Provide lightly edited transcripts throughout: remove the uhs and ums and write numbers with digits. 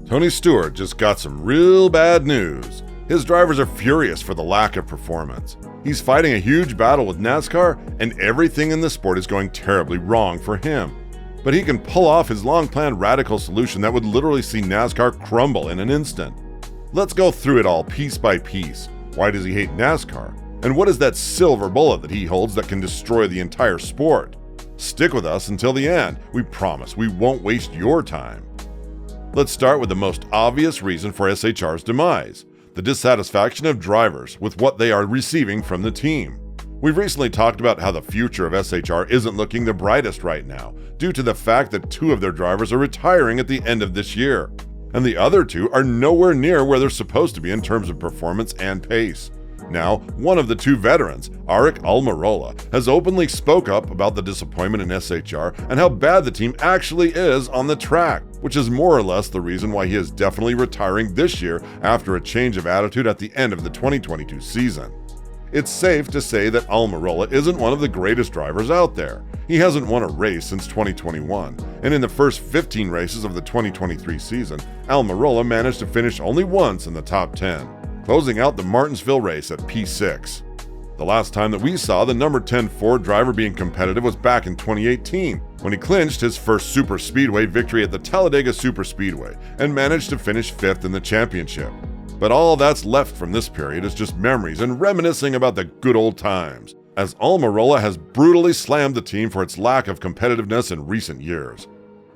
Tony Stewart just got some real bad news. His drivers are furious for the lack of performance. He's fighting a huge battle with NASCAR, and everything in the sport is going terribly wrong for him. But he can pull off his long-planned radical solution that would literally see NASCAR crumble in an instant. Let's go through it all piece by piece. Why does he hate NASCAR? And what is that silver bullet that he holds that can destroy the entire sport? Stick with us until the end. We promise we won't waste your time. Let's start with the most obvious reason for SHR's demise: the dissatisfaction of drivers with what they are receiving from the team. We've recently talked about how the future of SHR isn't looking the brightest right now, due to the fact that 2 of their drivers are retiring at the end of this year, and the other 2 are nowhere near where they're supposed to be in terms of performance and pace. Now, one of the 2 veterans, Aric Almirola, has openly spoke up about the disappointment in SHR and how bad the team actually is on the track, which is more or less the reason why he is definitely retiring this year after a change of attitude at the end of the 2022 season. It's safe to say that Almirola isn't one of the greatest drivers out there. He hasn't won a race since 2021, and in the first 15 races of the 2023 season, Almirola managed to finish only once in the top 10, closing out the Martinsville race at P6. The last time that we saw the number 10 Ford driver being competitive was back in 2018, when he clinched his first superspeedway victory at the Talladega Superspeedway and managed to finish 5th in the championship. But all that's left from this period is just memories and reminiscing about the good old times, as Almirola has brutally slammed the team for its lack of competitiveness in recent years.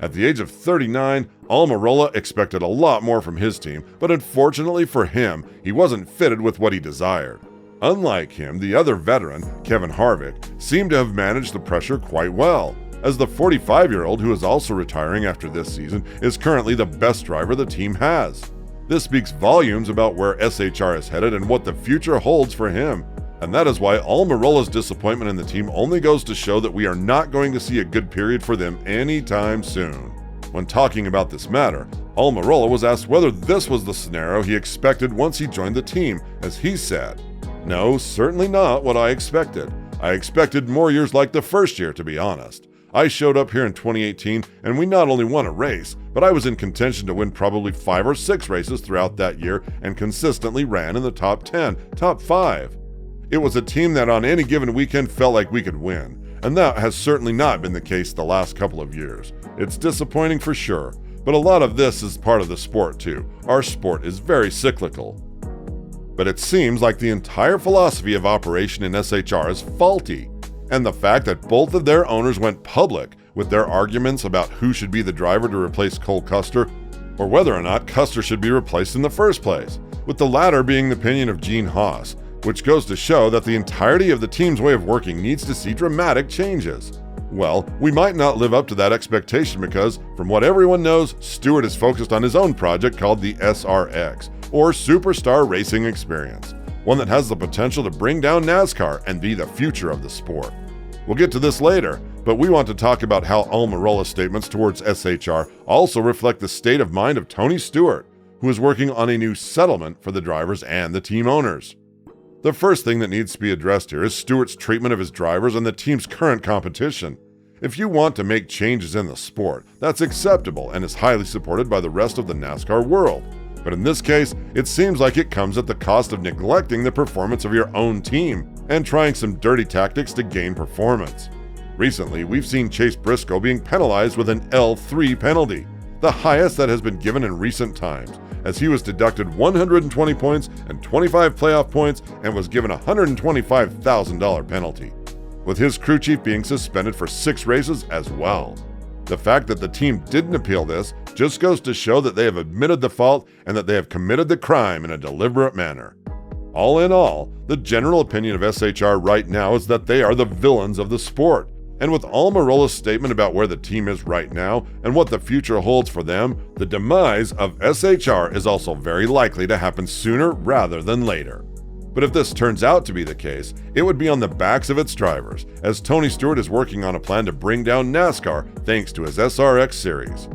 At the age of 39, Almirola expected a lot more from his team, but unfortunately for him, he wasn't fitted with what he desired. Unlike him, the other veteran, Kevin Harvick, seemed to have managed the pressure quite well, as the 45-year-old, who is also retiring after this season, is currently the best driver the team has. This speaks volumes about where SHR is headed and what the future holds for him, and that is why Almirola's disappointment in the team only goes to show that we are not going to see a good period for them anytime soon. When talking about this matter, Almirola was asked whether this was the scenario he expected once he joined the team, as he said, "No, certainly not what I expected. I expected more years like the first year, to be honest. I showed up here in 2018 and we not only won a race, but I was in contention to win probably 5 or 6 races throughout that year and consistently ran in the top 10, top 5. It was a team that on any given weekend felt like we could win, and that has certainly not been the case the last couple of years. It's disappointing for sure, but a lot of this is part of the sport too. Our sport is very cyclical. But it seems like the entire philosophy of operation in SHR is faulty, and the fact that both of their owners went public with their arguments about who should be the driver to replace Cole Custer, or whether or not Custer should be replaced in the first place, with the latter being the opinion of Gene Haas, which goes to show that the entirety of the team's way of working needs to see dramatic changes. Well, we might not live up to that expectation because, from what everyone knows, Stewart is focused on his own project called the SRX, or Superstar Racing Experience, one that has the potential to bring down NASCAR and be the future of the sport. We'll get to this later, but we want to talk about how Almirola's statements towards SHR also reflect the state of mind of Tony Stewart, who is working on a new settlement for the drivers and the team owners. The first thing that needs to be addressed here is Stewart's treatment of his drivers and the team's current competition. If you want to make changes in the sport, that's acceptable and is highly supported by the rest of the NASCAR world. But in this case, it seems like it comes at the cost of neglecting the performance of your own team and trying some dirty tactics to gain performance. Recently, we've seen Chase Briscoe being penalized with an L3 penalty, the highest that has been given in recent times, as he was deducted 120 points and 25 playoff points and was given a $125,000 penalty, with his crew chief being suspended for 6 races as well. The fact that the team didn't appeal this just goes to show that they have admitted the fault and that they have committed the crime in a deliberate manner. All in all, the general opinion of SHR right now is that they are the villains of the sport. And with Almirola's statement about where the team is right now and what the future holds for them, the demise of SHR is also very likely to happen sooner rather than later. But if this turns out to be the case, it would be on the backs of its drivers, as Tony Stewart is working on a plan to bring down NASCAR thanks to his SRX series.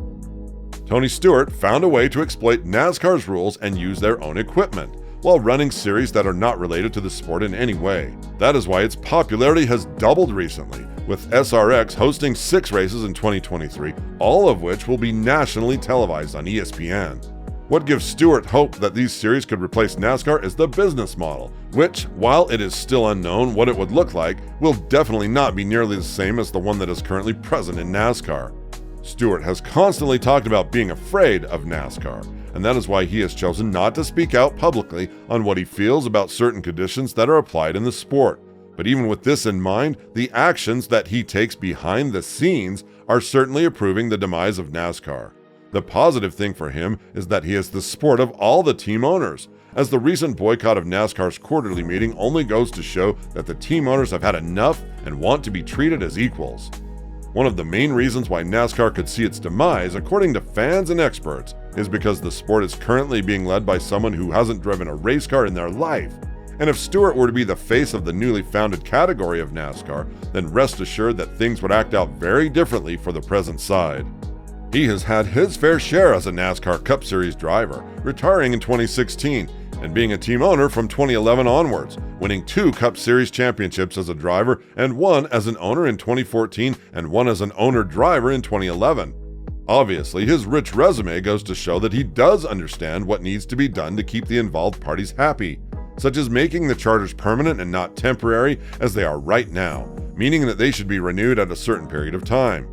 Tony Stewart found a way to exploit NASCAR's rules and use their own equipment, while running series that are not related to the sport in any way. That is why its popularity has doubled recently, with SRX hosting 6 races in 2023, all of which will be nationally televised on ESPN. What gives Stewart hope that these series could replace NASCAR is the business model, which, while it is still unknown what it would look like, will definitely not be nearly the same as the one that is currently present in NASCAR. Stewart has constantly talked about being afraid of NASCAR, and that is why he has chosen not to speak out publicly on what he feels about certain conditions that are applied in the sport. But even with this in mind, the actions that he takes behind the scenes are certainly approving the demise of NASCAR. The positive thing for him is that he is the sport of all the team owners, as the recent boycott of NASCAR's quarterly meeting only goes to show that the team owners have had enough and want to be treated as equals. One of the main reasons why NASCAR could see its demise, according to fans and experts, is because the sport is currently being led by someone who hasn't driven a race car in their life. And if Stewart were to be the face of the newly founded category of NASCAR, then rest assured that things would act out very differently for the present side. He has had his fair share as a NASCAR Cup Series driver, retiring in 2016 and being a team owner from 2011 onwards, winning 2 Cup Series championships as a driver and 1 as an owner in 2014 and 1 as an owner-driver in 2011. Obviously, his rich resume goes to show that he does understand what needs to be done to keep the involved parties happy, such as making the charters permanent and not temporary as they are right now, meaning that they should be renewed at a certain period of time.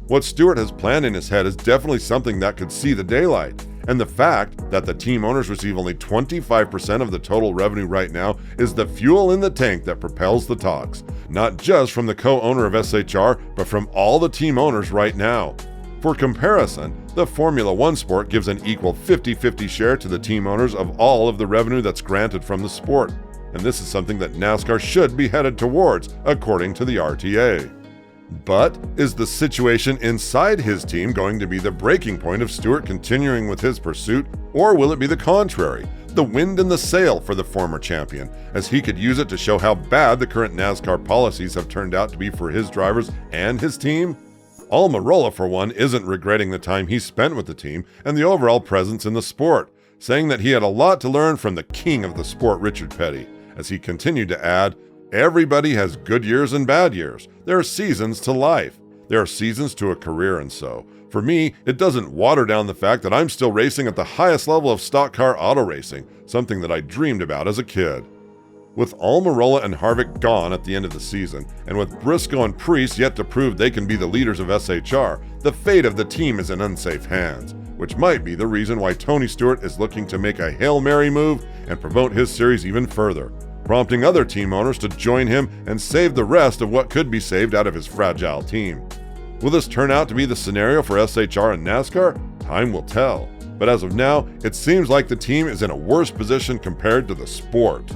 What Stewart has planned in his head is definitely something that could see the daylight, and the fact that the team owners receive only 25% of the total revenue right now is the fuel in the tank that propels the talks, not just from the co-owner of SHR, but from all the team owners right now. For comparison, the Formula One sport gives an equal 50-50 share to the team owners of all of the revenue that's granted from the sport, and this is something that NASCAR should be headed towards, according to the RTA. But is the situation inside his team going to be the breaking point of Stewart continuing with his pursuit, or will it be the contrary, the wind in the sail for the former champion, as he could use it to show how bad the current NASCAR policies have turned out to be for his drivers and his team? Almirola, for one, isn't regretting the time he spent with the team and the overall presence in the sport, saying that he had a lot to learn from the king of the sport, Richard Petty, as he continued to add, "Everybody has good years and bad years. There are seasons to life. There are seasons to a career, and so, for me, it doesn't water down the fact that I'm still racing at the highest level of stock car auto racing, something that I dreamed about as a kid." With Almirola and Harvick gone at the end of the season, and with Briscoe and Preece yet to prove they can be the leaders of SHR, the fate of the team is in unsafe hands, which might be the reason why Tony Stewart is looking to make a Hail Mary move and promote his series even further, prompting other team owners to join him and save the rest of what could be saved out of his fragile team. Will this turn out to be the scenario for SHR and NASCAR? Time will tell. But as of now, it seems like the team is in a worse position compared to the sport.